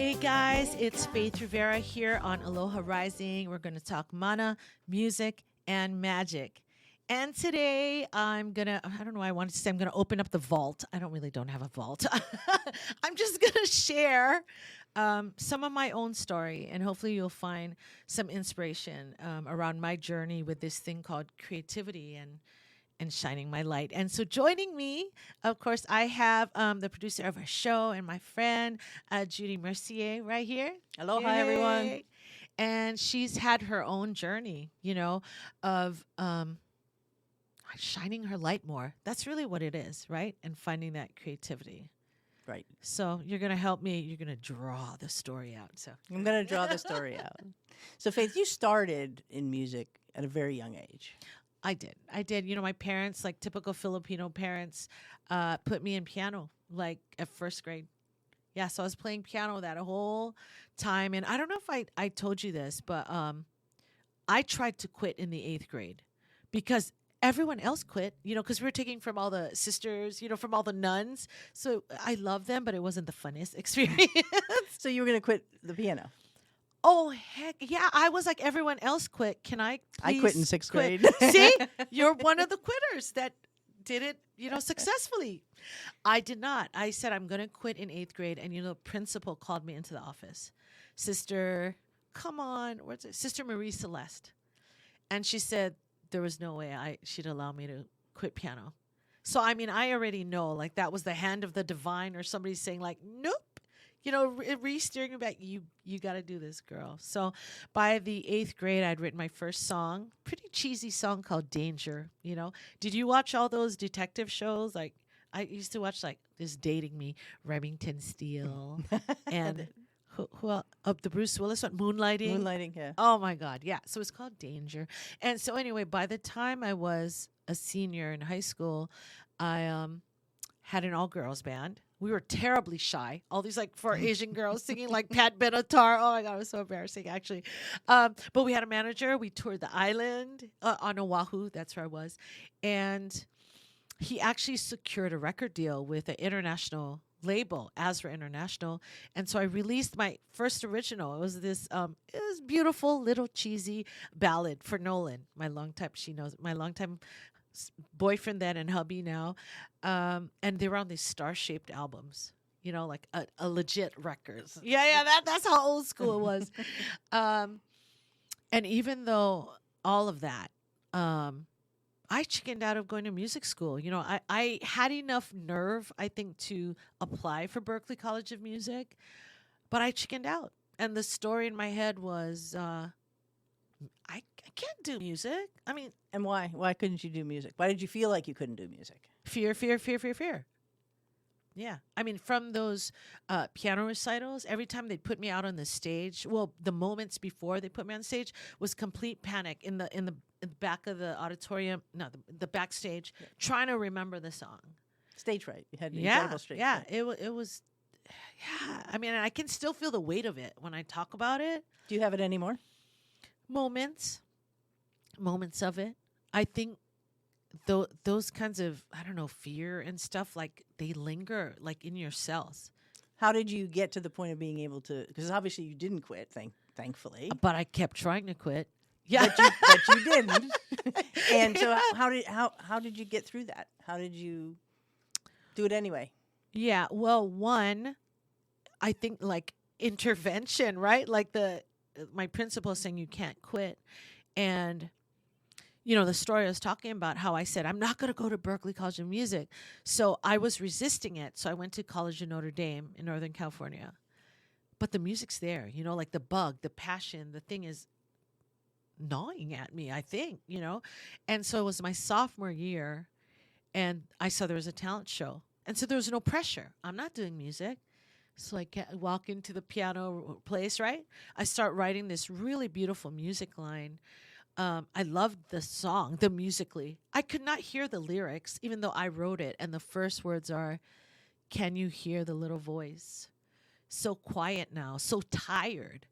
Hey guys, it's Faith Rivera here on Aloha Rising. We're going to talk mana, music, and magic. And today I don't know why I wanted to say I'm going to open up the vault. I don't have a vault. I'm just going to share some of my own story, and hopefully you'll find some inspiration around my journey with this thing called creativity and shining my light. And so joining me, of course, I have the producer of our show and my friend, Judy Mercier, right here. Aloha, everyone. And she's had her own journey, of shining her light more. That's really what it is, right? And finding that creativity. Right. So you're going to help me. You're going to draw the story out. So I'm going to draw the story out. So, Faith, you started in music at a very young age. I did. My parents, like typical Filipino parents, put me in piano, like at first grade. Yeah, so I was playing piano that whole time. And I don't know if I told you this, but I tried to quit in the 8th grade because everyone else quit, because we were taking from all the sisters, from all the nuns. So I love them, but it wasn't the funnest experience. So you were going to quit the piano? Oh, heck yeah. I was like, everyone else quit. Can I please I quit in 6th quit? grade. See, you're one of the quitters that did it, successfully. I did not. I said, I'm going to quit in 8th grade. And, the principal called me into the office. Sister, come on. What's it? Sister Marie Celeste. And she said there was no way she'd allow me to quit piano. So, I already know, like, that was the hand of the divine or somebody saying, like, nope. Re-steering me back, you got to do this, girl. So by the 8th grade, I'd written my first song, pretty cheesy song called Danger, Did you watch all those detective shows? Like, I used to watch, like, This Dating Me, Remington Steele, and who the Bruce Willis one, Moonlighting. Moonlighting, yeah. Oh, my God, yeah. So it's called Danger. And so anyway, by the time I was a senior in high school, I had an all-girls band. We were terribly shy. All these like 4 Asian girls singing like Pat Benatar. Oh my God, it was so embarrassing actually. But we had a manager. We toured the island on Oahu. That's where I was. And he actually secured a record deal with an international label, Azra International. And so I released my first original. It was this beautiful little cheesy ballad for Nolan, my longtime boyfriend then and hubby now, and they were on these star-shaped albums, like a legit records. Yeah, that's how old school it was. And even though all of that, I chickened out of going to music school. I had enough nerve, I think, to apply for Berklee College of Music, but I chickened out. And the story in my head was, I can't do music. And why? Why couldn't you do music? Why did you feel like you couldn't do music? Fear. Yeah. From those piano recitals, every time they'd put me out on the stage, the moments before they put me on stage was complete panic in the back of the auditorium, the backstage, trying to remember the song. Stage fright. You had incredible stage fright. It was, I can still feel the weight of it when I talk about it. Do you have it anymore? Moments of it. I think those kinds of, fear and stuff, like they linger like in your cells. How did you get to the point of being able to, because obviously you didn't quit, thankfully. But I kept trying to quit. Yeah. But you didn't. And so how did you get through that? How did you do it anyway? Yeah. Well, one, I think like intervention, right? Like my principal saying you can't quit. And, the story I was talking about, how I said, I'm not going to go to Berklee College of Music. So I was resisting it. So I went to College of Notre Dame in Northern California. But the music's there, like the bug, the passion, the thing is gnawing at me, I think, And so it was my sophomore year, and I saw there was a talent show. And so there was no pressure. I'm not doing music. So I walk into the piano place, right? I start writing this really beautiful music line. I loved the song, the musically. I could not hear the lyrics, even though I wrote it. And the first words are, can you hear the little voice? So quiet now, so tired,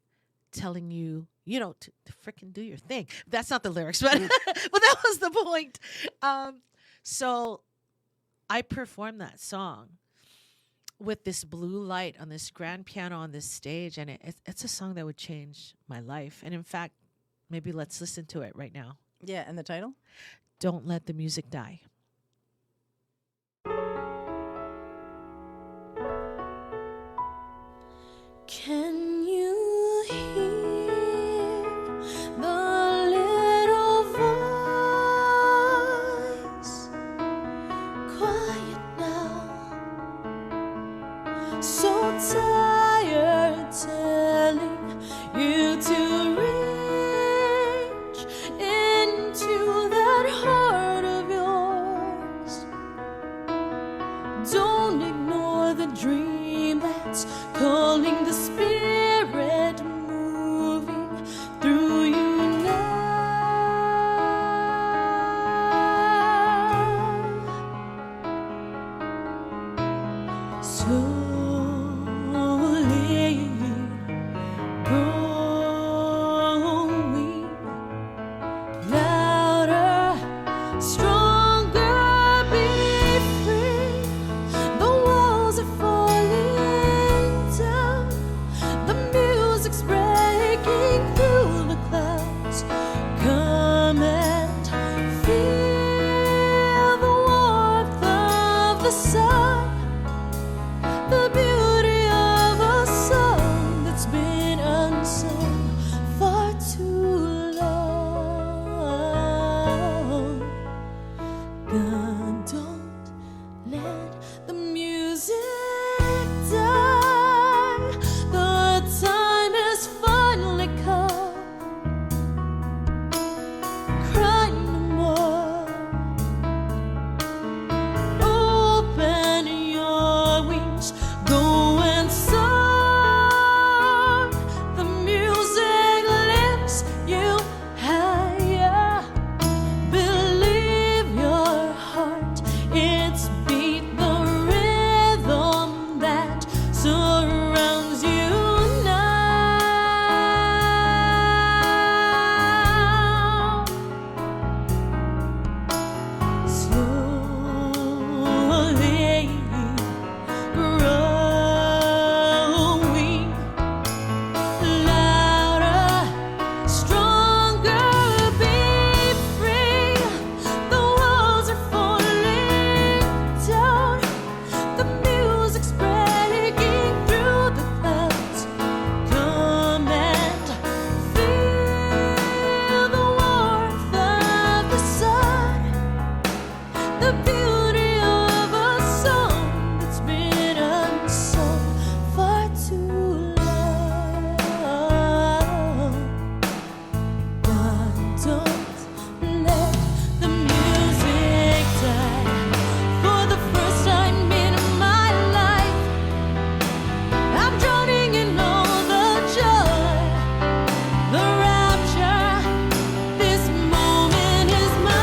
telling you, to freaking do your thing. That's not the lyrics, but but that was the point. So I performed that song. with this blue light on this grand piano on this stage, and it's a song that would change my life. And in fact, maybe let's listen to it right now. Yeah, and the title? Don't Let the Music Die. Can you hear the little voice? Quiet now, so tired, telling you to reach into that heart of yours. Don't ignore the dream that's calling, the spirit moving through you now. Slowly growing louder, stronger, be free. The walls are falling down. The music's breaking through the clouds. Come and feel the warmth of the sun. The beauty of a song that's been unsung far too long. God, don't let the music die. The time has finally come. Cry no more. Open your wings, go and soar. The music lifts you higher. Believe your heart, it's beat, the rhythm that surrounds you now. Slowly growing louder, stronger, be free. The walls are falling down. The music's breaking through the clouds. Come and feel the warmth of the sun. The beauty of a song that's been unsung far too long. God, don't let the music die. For the first time in my life, I'm drowning in all the joy, the rapture. This moment is mine.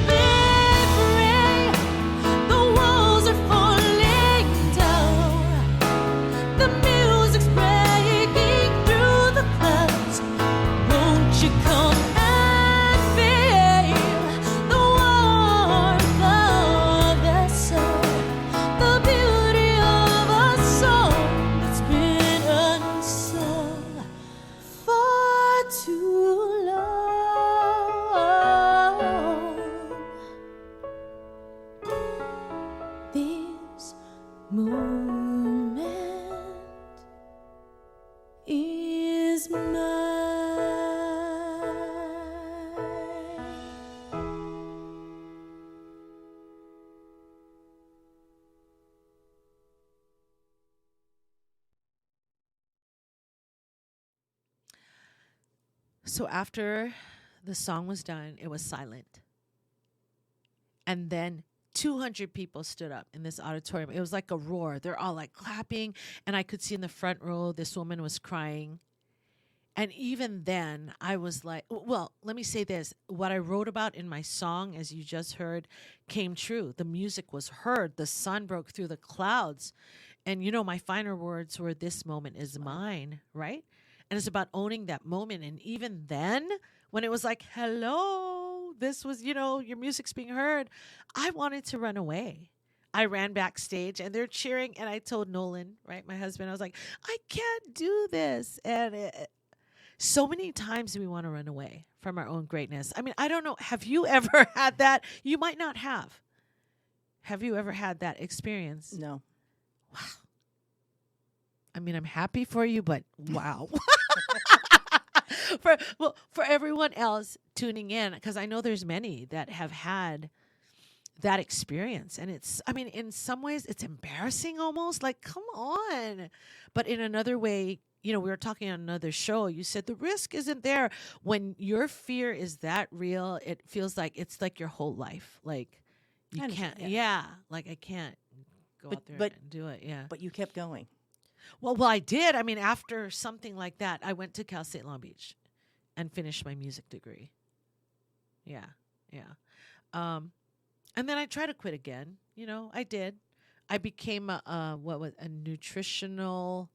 Be free. The walls are falling down. The music's breaking through the clouds. Won't you come and feel the warmth of that song? The beauty of a song that's been unsung far too long. This moment is mine. So after the song was done, it was silent. And then 200 people stood up in this auditorium. It was like a roar. They're all like clapping. And I could see in the front row, this woman was crying. And even then, I was like, well, let me say this. What I wrote about in my song, as you just heard, came true. The music was heard. The sun broke through the clouds. And, my finer words were, this moment is mine, right? And it's about owning that moment. And even then, when it was like, hello, this was, your music's being heard. I wanted to run away. I ran backstage and they're cheering. And I told Nolan, right, my husband, I was like, I can't do this. And so many times we want to run away from our own greatness. I mean, I don't know. Have you ever had that? You might not have. Have you ever had that experience? No. Wow. I mean, I'm happy for you, but wow. For everyone else tuning in, because I know there's many that have had that experience. And in some ways, it's embarrassing almost. Like, come on. But in another way, we were talking on another show. You said the risk isn't there. When your fear is that real, it feels like it's like your whole life. Like, you can't. Yeah. Like, I can't go out there and do it. Yeah. But you kept going. Well, I did. I mean, after something like that, I went to Cal State Long Beach and finished my music degree. Yeah. And then I tried to quit again. I did. I became a nutritional.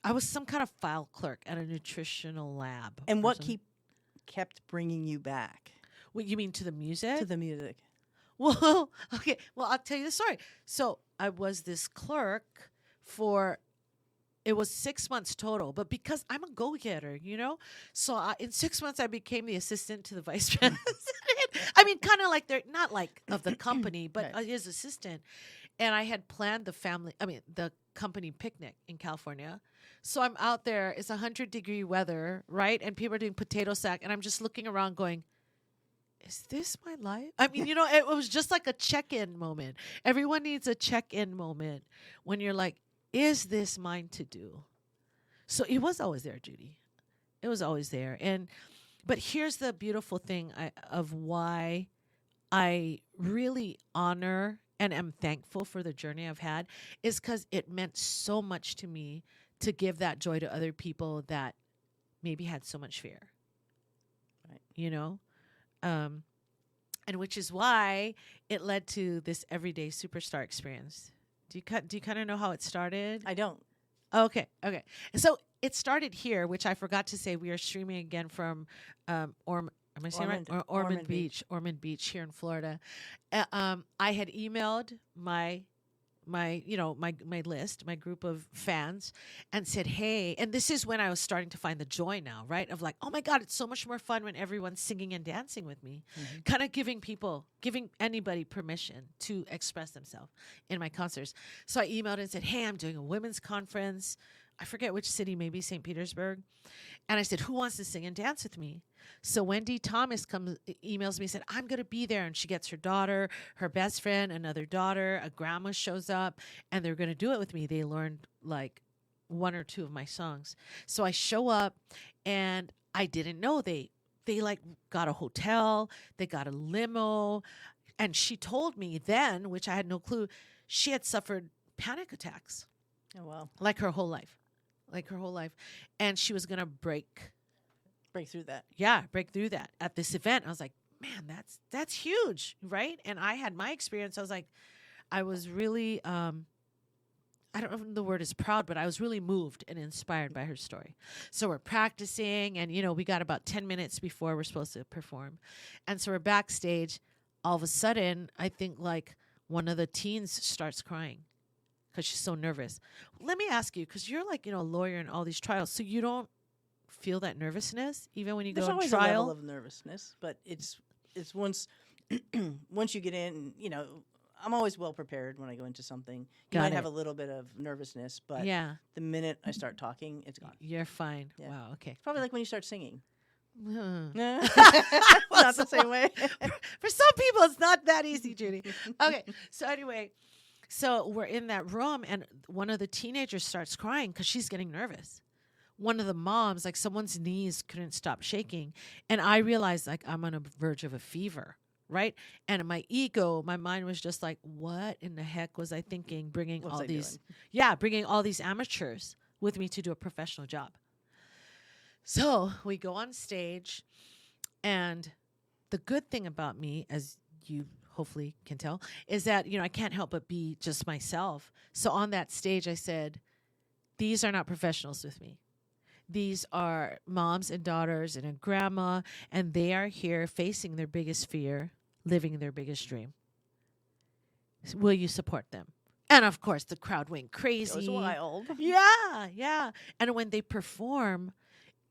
I was some kind of file clerk at a nutritional lab. And what kept bringing you back? What you mean to the music? To the music. Well, okay. Well, I'll tell you the story. So I was this clerk it was 6 months total, but because I'm a go-getter, so in 6 months I became the assistant to the vice president. I mean, kind of like they're not like of the company, but his assistant. And I had planned the company picnic in California. So I'm out there. It's 100-degree weather, right? And people are doing potato sack, and I'm just looking around, going, "Is this my life?" I mean, it was just like a check-in moment. Everyone needs a check-in moment when you're like, is this mine to do? So it was always there, Judy. It was always there. But here's the beautiful thing of why I really honor and am thankful for the journey I've had is because it meant so much to me to give that joy to other people that maybe had so much fear. Right. And which is why it led to this everyday superstar experience. Do you kind of know how it started? I don't. Okay. So it started here, which I forgot to say. We are streaming again from Ormond Beach here in Florida. I had emailed my list, my group of fans, and said, hey, and this is when I was starting to find the joy now, right? Of like, oh my God, it's so much more fun when everyone's singing and dancing with me. Mm-hmm. Kind of giving anybody permission to express themselves in my concerts. So I emailed and said, hey, I'm doing a women's conference. I forget which city, maybe St. Petersburg. And I said, who wants to sing and dance with me? So Wendy Thomas emails me and said, I'm going to be there. And she gets her daughter, her best friend, another daughter, a grandma shows up, and they're going to do it with me. They learned like one or two of my songs. So I show up, and I didn't know they like got a hotel, they got a limo. And she told me then, which I had no clue, she had suffered panic attacks. Oh, wow. Like her whole life. And she was going to break through that. Yeah, break through that at this event. I was like, man, that's huge, right? And I had my experience. I was really, I don't know if the word is proud, but I was really moved and inspired by her story. So we're practicing, and, we got about 10 minutes before we're supposed to perform. And so we're backstage. All of a sudden, I think like one of the teens starts crying because she's so nervous. Let me ask you, because you're like, a lawyer in all these trials, so you don't feel that nervousness even when you There's go on always trial? a level of nervousness, but it's once you get in, I'm always well prepared when I go into something. You might have a little bit of nervousness, but the minute I start talking, it's gone. You're fine. Yeah. Wow, okay. It's probably like when you start singing. Not the same way. For some people, it's not that easy, Judy. Okay, so anyway, so we're in that room, and one of the teenagers starts crying because she's getting nervous. One of the moms, like someone's knees couldn't stop shaking. And I realized like I'm on the verge of a fever, right? And my ego, my mind was just like, what in the heck was I thinking bringing all these amateurs with me to do a professional job? So we go on stage, and the good thing about me, as you hopefully can tell, is that, I can't help but be just myself. So on that stage, I said, these are not professionals with me. These are moms and daughters and a grandma, and they are here facing their biggest fear, living their biggest dream. Will you support them? And of course, the crowd went crazy. It was wild. Yeah, yeah. And when they perform,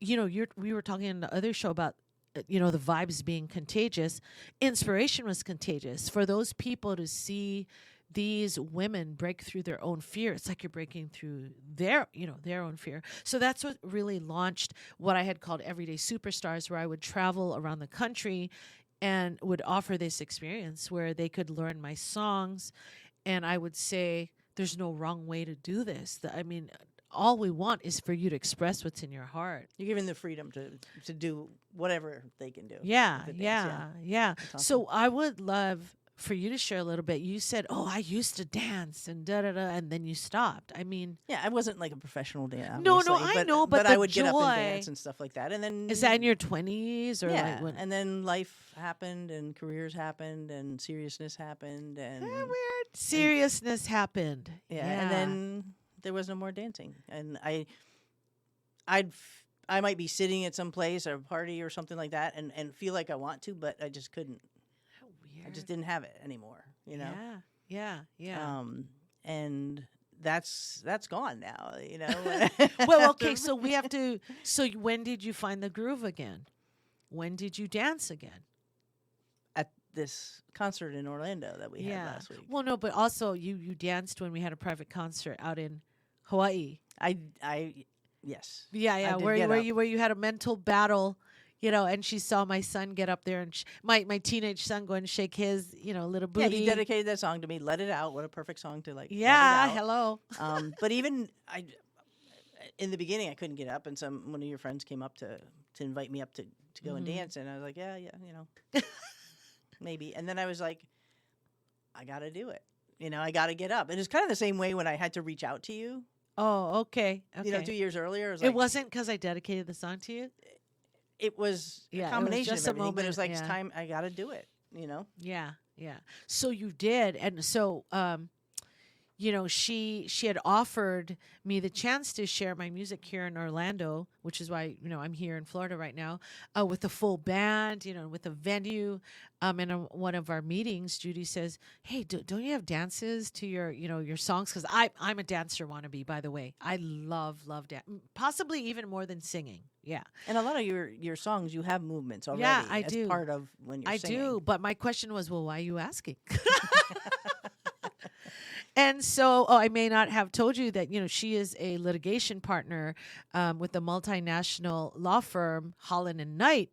we were talking in the other show about, the vibes being contagious. Inspiration was contagious. For those people to see these women break through their own fear, it's like you're breaking through their own fear. So that's what really launched what I had called Everyday Superstars, where I would travel around the country and would offer this experience where they could learn my songs. And I would say, there's no wrong way to do this. All we want is for you to express what's in your heart. You're giving the freedom to do whatever they can do. Yeah. Awesome. So I would love for you to share a little bit. You said, I used to dance and da-da-da, and then you stopped. Yeah, I wasn't like a professional dancer. No, I know, but I would joy, get up and dance and stuff like that. And then is that in your 20s or yeah, like when? And then life happened, and careers happened, and seriousness happened, and weird seriousness happened. Yeah, and then there was no more dancing, and I might be sitting at some place or a party or something like that, and feel like I want to, but I just couldn't. How weird. I just didn't have it anymore, Yeah. And that's gone now, Well, okay, so we have to. So when did you find the groove again? When did you dance again? At this concert in Orlando that we had last week. Well, no, but also you danced when we had a private concert out in Hawaii. Yes. Yeah. Where you had a mental battle, and she saw my son get up there, and my teenage son go and shake his, little booty. Yeah, you dedicated that song to me. Let It Out. What a perfect song to like. Yeah. Hello. But even in the beginning, I couldn't get up, and one of your friends came up to invite me up to go and dance, and I was like, yeah, maybe. And then I was like, I got to do it. I got to get up. And it's kind of the same way when I had to reach out to you. Oh, okay. 2 years earlier. It wasn't because I dedicated the song to you? It was a combination of everything, but it was like, it's time, I got to do it, Yeah. So you did. And so, she had offered me the chance to share my music here in Orlando, which is why, I'm here in Florida right now, with a full band, with a venue. In one of our meetings, Judy says, hey, don't you have dances to your songs? Because I'm a dancer wannabe, by the way. I love dance, possibly even more than singing. Yeah. And a lot of your songs, you have movements already. Yeah, I do. Part of when you're singing. I do. But my question was, well, why are you asking? And so, I may not have told you that, she is a litigation partner with the multinational law firm Holland and Knight.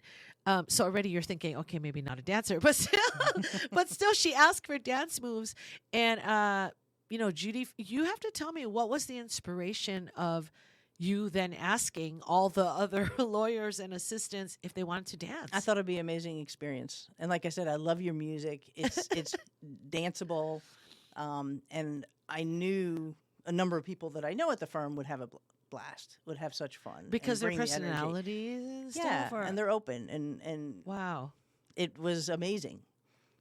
So already you're thinking, okay, maybe not a dancer, but still she asked for dance moves. And, Judy, you have to tell me, what was the inspiration of you then asking all the other lawyers and assistants if they wanted to dance? I thought it'd be an amazing experience. And like I said, I love your music. It's danceable. And I knew a number of people that I know at the firm would have a blast, would have such fun. Because their personalities and stuff? Yeah, and they're open. And wow. It was amazing.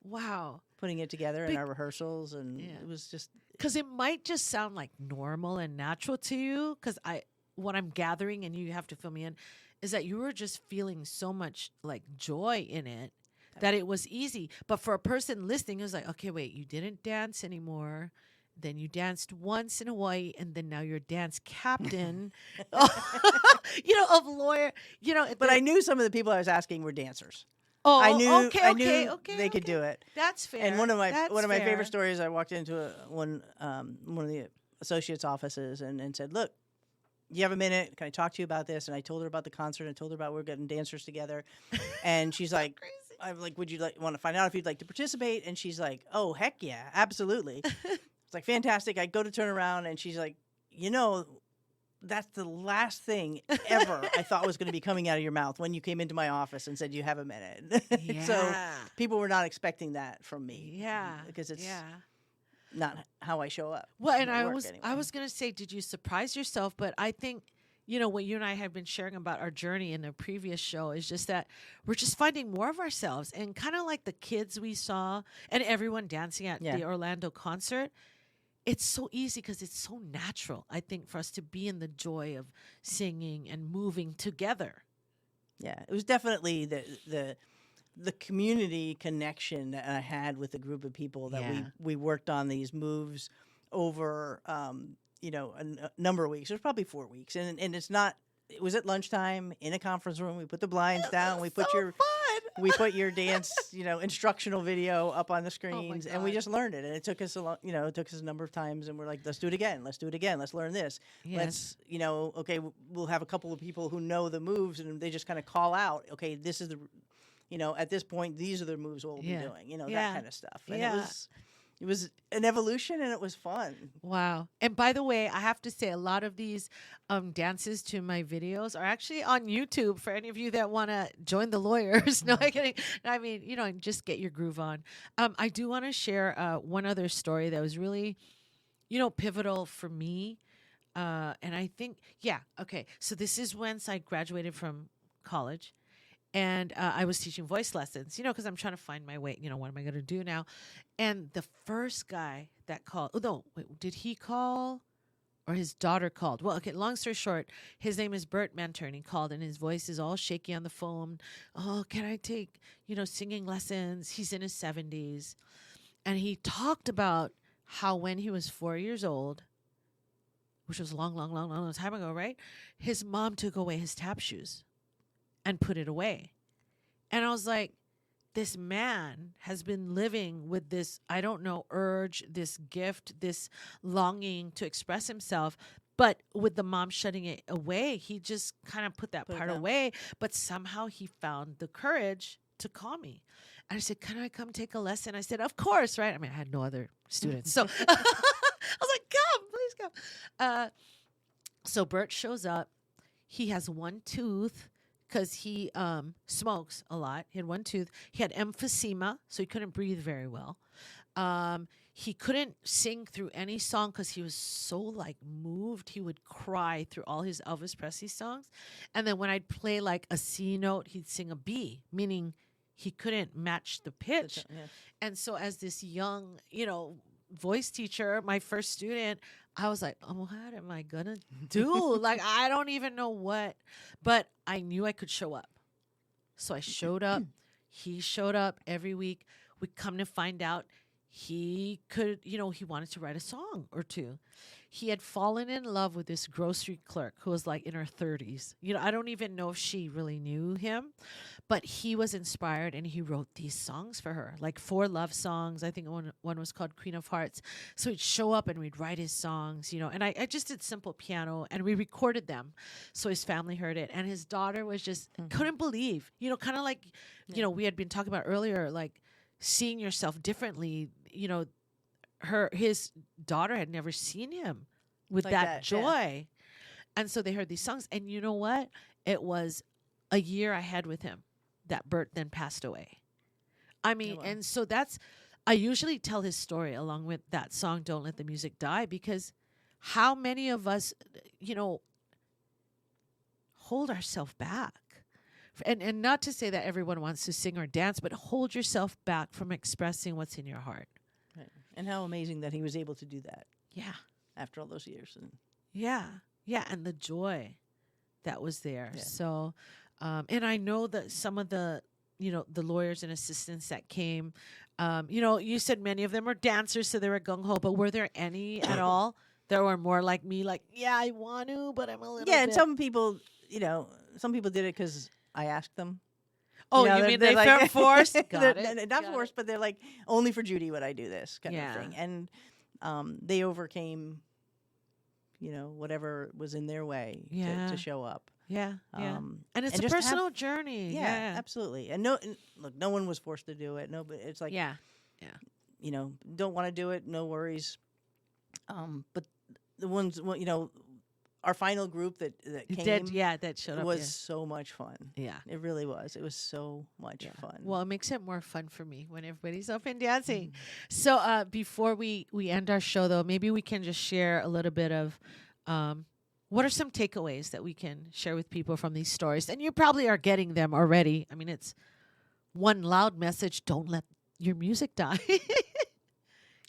Wow. Putting it together in our rehearsals, and it was just... Because it might just sound like normal and natural to you, because what I'm gathering, and you have to fill me in, is that you were just feeling so much like joy in it, that it was easy. But for a person listening, it was like, okay, wait, you didn't dance anymore. Then you danced once in Hawaii, and then now you're dance captain, of lawyer, But I knew some of the people I was asking were dancers. Oh, I knew okay, they could do it. That's fair. And one of my favorite stories, I walked into one of the associates' offices and said, look, you have a minute? Can I talk to you about this? And I told her about the concert. I told her about we're getting dancers together. And she's like, I'm like, would you want to find out if you'd like to participate? And she's like, oh, heck yeah, absolutely. It's like, fantastic. I go to turn around, and she's like, that's the last thing ever I thought was going to be coming out of your mouth when you came into my office and said you have a minute. Yeah. So people were not expecting that from me. Yeah. Because it's not how I show up. Well, and I was going to say, did you surprise yourself? But I think, what you and I have been sharing about our journey in a previous show is just that we're just finding more of ourselves, and kind of like the kids we saw and everyone dancing at the Orlando concert. it's so easy because it's so natural, I think, for us to be in the joy of singing and moving together. Yeah, it was definitely the community connection that I had with a group of people that we worked on these moves over, a number of weeks. It was probably 4 weeks, and it's not. It was at lunchtime in a conference room. We put the blinds down. We put we put your dance, instructional video up on the screens, and we just learned it. And it took us it took us a number of times, and we're like, let's do it again. Let's do it again. Let's learn this. Yes. Let's, okay, we'll have a couple of people who know the moves, and they just kind of call out, okay, this is the, at this point, these are the moves we'll be doing, that kind of stuff. And it was an evolution, and it was fun. Wow. And by the way, I have to say, a lot of these dances to my videos are actually on YouTube for any of you that want to join the lawyers. No, I'm kidding. I mean, just get your groove on. I do want to share one other story that was really, pivotal for me. And I think, okay. So this is once I graduated from college. And I was teaching voice lessons, because I'm trying to find my way. What am I going to do now? And the first guy that called, did he call or his daughter called? Well, okay, long story short, his name is Bert Mentor, and he called, and his voice is all shaky on the phone. Oh, can I take, singing lessons? He's in his 70s. And he talked about how when he was 4 years old, which was a long time ago, right? His mom took away his tap shoes and put it away. And I was like, this man has been living with this, I don't know, urge, this gift, this longing to express himself. But with the mom shutting it away, he just kind of put that part away. But somehow he found the courage to call me. And I said, can I come take a lesson? I said, of course, right? I mean, I had no other students. So I was like, come, please come. So Bert shows up. He has one tooth, because he smokes a lot. He had one tooth. He had emphysema, so he couldn't breathe very well. He couldn't sing through any song because he was so moved. He would cry through all his Elvis Presley songs. And then when I'd play a C note, he'd sing a B, meaning he couldn't match the pitch. Yeah. And so as this young, voice teacher, my first student, I was like, oh, what am I going to do? I don't even know what. But I knew I could show up. So I showed up. He showed up every week. We come to find out he could, he wanted to write a song or two. He had fallen in love with this grocery clerk who was in her 30s. I don't even know if she really knew him, but he was inspired and he wrote these songs for her, 4 love songs. I think one was called Queen of Hearts. So he'd show up and we'd write his songs, and I just did simple piano and we recorded them. So his family heard it. And his daughter was just couldn't believe, kind of we had been talking about earlier, seeing yourself differently, his daughter had never seen him with that joy. Yeah. And so they heard these songs. And you know what? It was a year ahead with him that Bert then passed away. I mean, and so I usually tell his story along with that song, Don't Let the Music Die, because how many of us, hold ourselves back? And not to say that everyone wants to sing or dance, but hold yourself back from expressing what's in your heart. Right. And how amazing that he was able to do that. Yeah. After all those years. Yeah. And the joy that was there. Yeah. So, and I know that some of the, the lawyers and assistants that came, you said many of them are dancers, so they were gung-ho, but were there any at all that were more like me, I want to, but I'm a little bit. And some people, some people did it because I asked them. Oh, you mean they felt forced? Got it. Not forced, but they're only for Judy would I do this kind of thing. And they overcame, whatever was in their way to show up. Yeah, and it's a personal journey. Yeah, absolutely. And look, no one was forced to do it. No, but it's don't want to do it, no worries. But the ones, our final group that came that showed up was so much fun. Yeah. It really was. It was so much fun. Well, it makes it more fun for me when everybody's up and dancing. So before we end our show, though, maybe we can just share a little bit of what are some takeaways that we can share with people from these stories? And you probably are getting them already. I mean, it's one loud message, don't let your music die.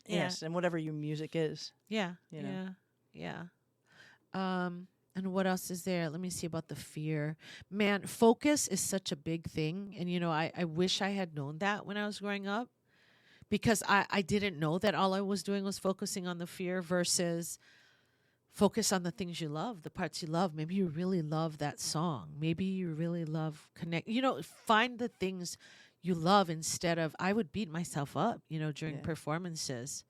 Yes, and whatever your music is. Yeah. You know? Yeah. And what else is there? Let me see about the fear. Man, focus is such a big thing. And, I wish I had known that when I was growing up, because I didn't know that all I was doing was focusing on the fear versus focus on the things you love, the parts you love. Maybe you really love that song. Maybe you really love connect. Find the things you love instead of, I would beat myself up, during performances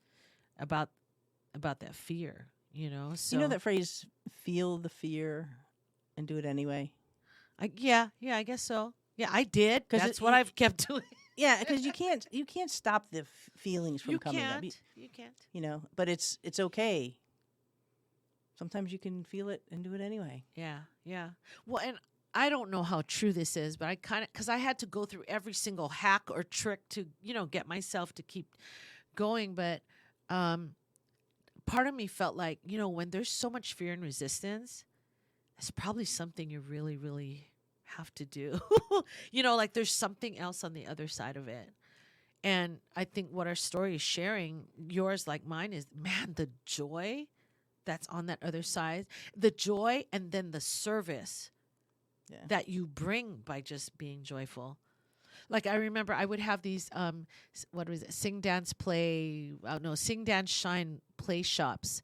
about that fear. So You know that phrase, feel the fear and do it anyway? I guess so. Yeah, I did. 'Cause That's what I've kept doing. Yeah, because you can't stop the feelings from coming up. You can't. But it's okay. Sometimes you can feel it and do it anyway. Yeah. Well, and I don't know how true this is, but because I had to go through every single hack or trick to, get myself to keep going. But part of me felt like, when there's so much fear and resistance, it's probably something you really, really have to do. Like there's something else on the other side of it. And I think what our story is sharing, yours like mine, is, man, the joy that's on that other side, the joy and then the service that you bring by just being joyful. Like I remember I would have these sing dance shine play shops,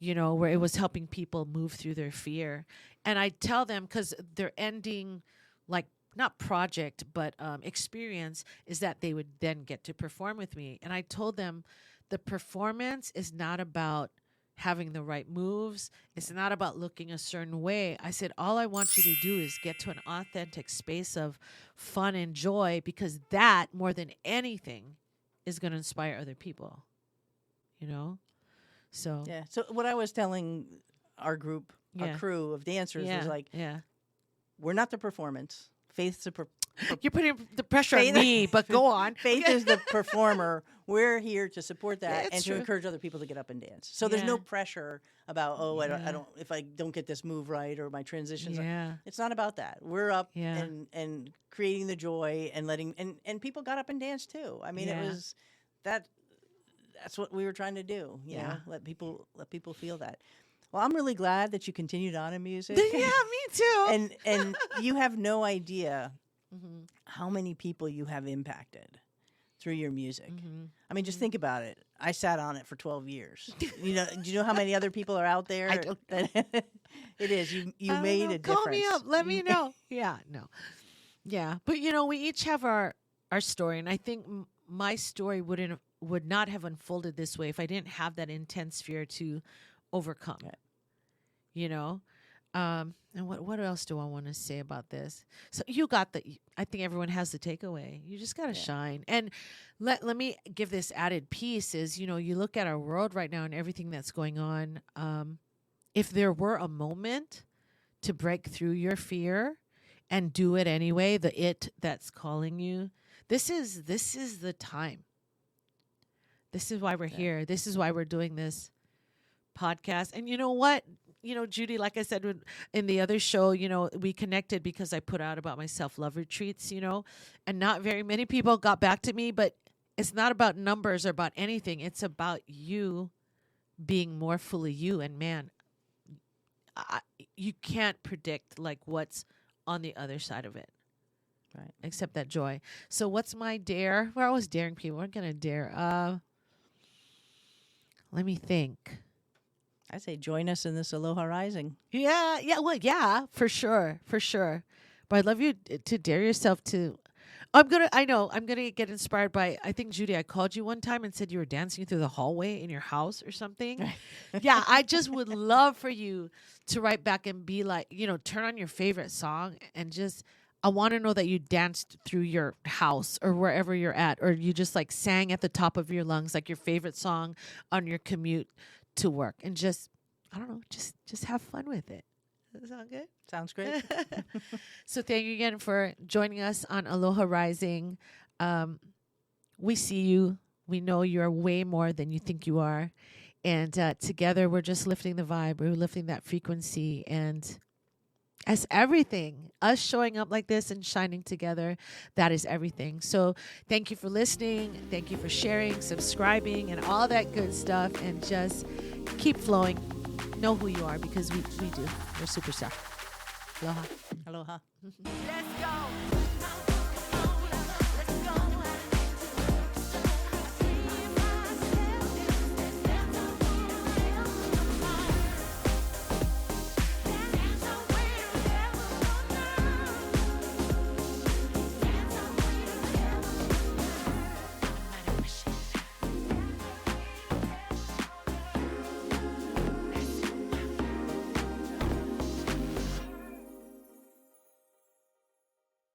where it was helping people move through their fear. And I tell them, because their ending, like not project but experience, is that they would then get to perform with me. And I told them the performance is not about having the right moves. It's not about looking a certain way. I said, all I want you to do is get to an authentic space of fun and joy, because that, more than anything, is going to inspire other people. So yeah. So what I was telling our group, our crew of dancers, was like, we're not the performance. Faith's the you're putting the pressure on me, but go on. Faith is the performer. We're here to support that and true. to encourage other people to get up and dance. So there's no pressure about, I don't if I don't get this move right or my transitions. It's not about that. We're up and creating the joy and letting and people got up and danced too. I mean, it was that's what we were trying to do. You know, let people feel that. Well, I'm really glad that you continued on in music. Yeah, me too. And you have no idea how many people you have impacted through your music. I mean, just think about it. I sat on it for 12 years. Do you know how many other people are out there? I don't know. It is. You made a difference. Call me up. Let me know. Yeah. But we each have our story, and I think my story would not have unfolded this way if I didn't have that intense fear to overcome. And what else do I want to say about this? So I think everyone has the takeaway. You just got to shine. And let me give this added piece is, you look at our world right now and everything that's going on. If there were a moment to break through your fear and do it anyway, the it that's calling you, this is the time. This is why we're here. This is why we're doing this podcast. And you know what? Judy, like I said in the other show, we connected because I put out about my self-love retreats, and not very many people got back to me, but it's not about numbers or about anything. It's about you being more fully you. And man, you can't predict like what's on the other side of it. Right. Except that joy. So what's my dare? We're always daring people. We're going to dare. Let me think. I say join us in this Aloha Rising. Yeah, for sure. But I'd love you to dare yourself to. I'm gonna get inspired by. I think Judy, I called you one time and said you were dancing through the hallway in your house or something. Yeah, I just would love for you to write back and be like, turn on your favorite song and just. I want to know that you danced through your house or wherever you're at, or you just like sang at the top of your lungs, like your favorite song on your commute to work, and just, I don't know, just have fun with it. Does that sound good? Sounds great. So thank you again for joining us on Aloha Rising. We see you. We know you're way more than you think you are. And together we're just lifting the vibe. We're lifting that frequency. And That's everything. Us showing up like this and shining together, that is everything. So thank you for listening. Thank you for sharing, subscribing, and all that good stuff. And just keep flowing. Know who you are, because we do. We're super stuff. Aloha. Aloha. Let's go.